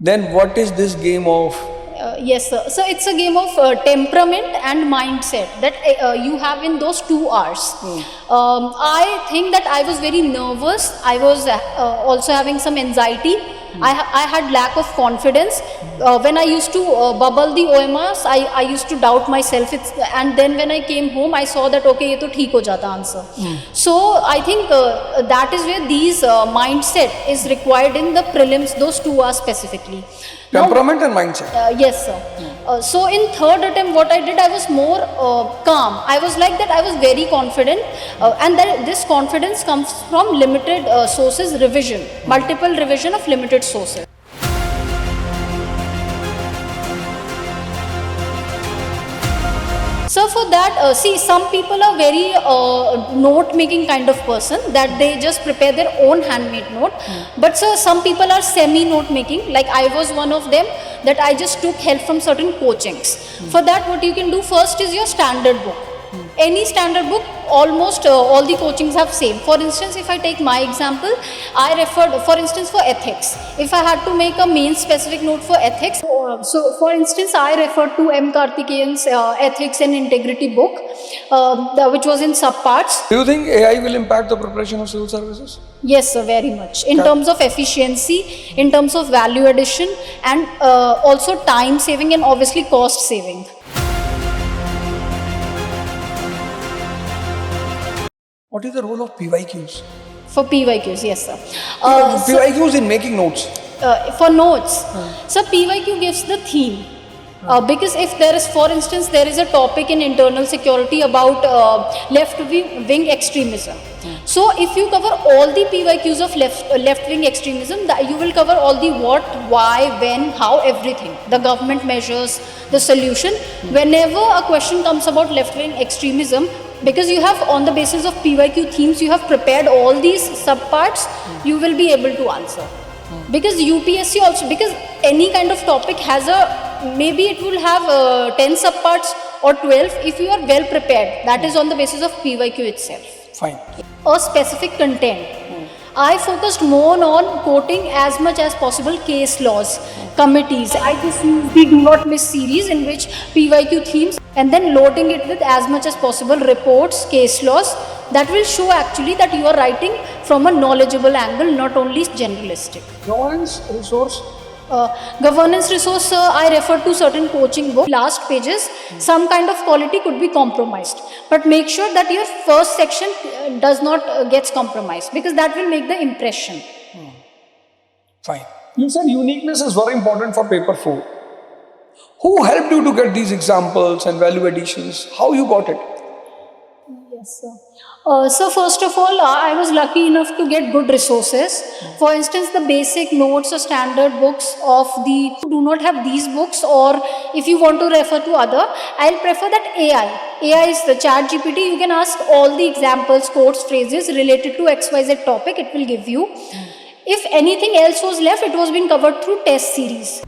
Then what is this game of? Yes, sir. So it's a game of temperament and mindset that you have in those 2 hours. I think that I was very nervous. I was also having some anxiety. I had lack of confidence. When I used to bubble the OMRs, I used to doubt myself. And then when I came home, I saw that okay, ये तो ठीक हो जाता answer. So I think that is where these mindset is required in the prelims, those 2 hours specifically. Temperament and mindset. Yes, sir. So in third attempt, what I did, I was more calm. I was like that. I was very confident, and that this confidence comes from limited sources revision, multiple revision of limited sources. So for that, see, some people are very note-making kind of person that they just prepare their own handmade note. But so some people are semi-note-making, like I was one of them, that I just took help from certain coachings. For that, what you can do first is your standard book. Any standard book, almost all the coachings have same. For instance, if I take my example, I referred, for instance, for ethics. If I had to make a main specific note for ethics, so for instance, I referred to M. Karthikeyan's Ethics and Integrity book, which was in subparts. Do you think AI will impact the preparation of civil services? Yes, sir, very much. In terms of efficiency, in terms of value addition, and also time saving and obviously cost saving. What is the role of PYQs? For PYQs, yes, sir. PYQs in making notes. For notes, so PYQ gives the theme. Because if there is, for instance, there is a topic in internal security about left-wing extremism. So if you cover all the PYQs of left-wing extremism, that you will cover all the what, why, when, how, everything. The government measures, the solution. Whenever a question comes about left-wing extremism, because you have, on the basis of PYQ themes, you have prepared all these subparts, you will be able to answer. Because UPSC also, because any kind of topic has a, maybe it will have 10 subparts or 12 if you are well prepared. That is on the basis of PYQ itself. Fine. Or specific content. I focused more on quoting as much as possible case laws, committees. I just used the Do Not Miss series in which PYQ themes, and then loading it with as much as possible reports, case laws that will show actually that you are writing from a knowledgeable angle, not only generalistic. Governance resource. Governance resource, I refer to certain coaching books. Last pages, some kind of quality could be compromised. But make sure that your first section does not gets compromised, because that will make the impression. Fine. You said uniqueness is very important for paper 4. Who helped you to get these examples and value additions? How you got it? Yes, sir. So first of all, I was lucky enough to get good resources. For instance, the basic notes or standard books of the do not have these books, or if you want to refer to other, I'll prefer that AI is the chat GPT. You can ask all the examples, quotes, phrases related to XYZ topic. It will give you. If anything else was left, it was being covered through test series.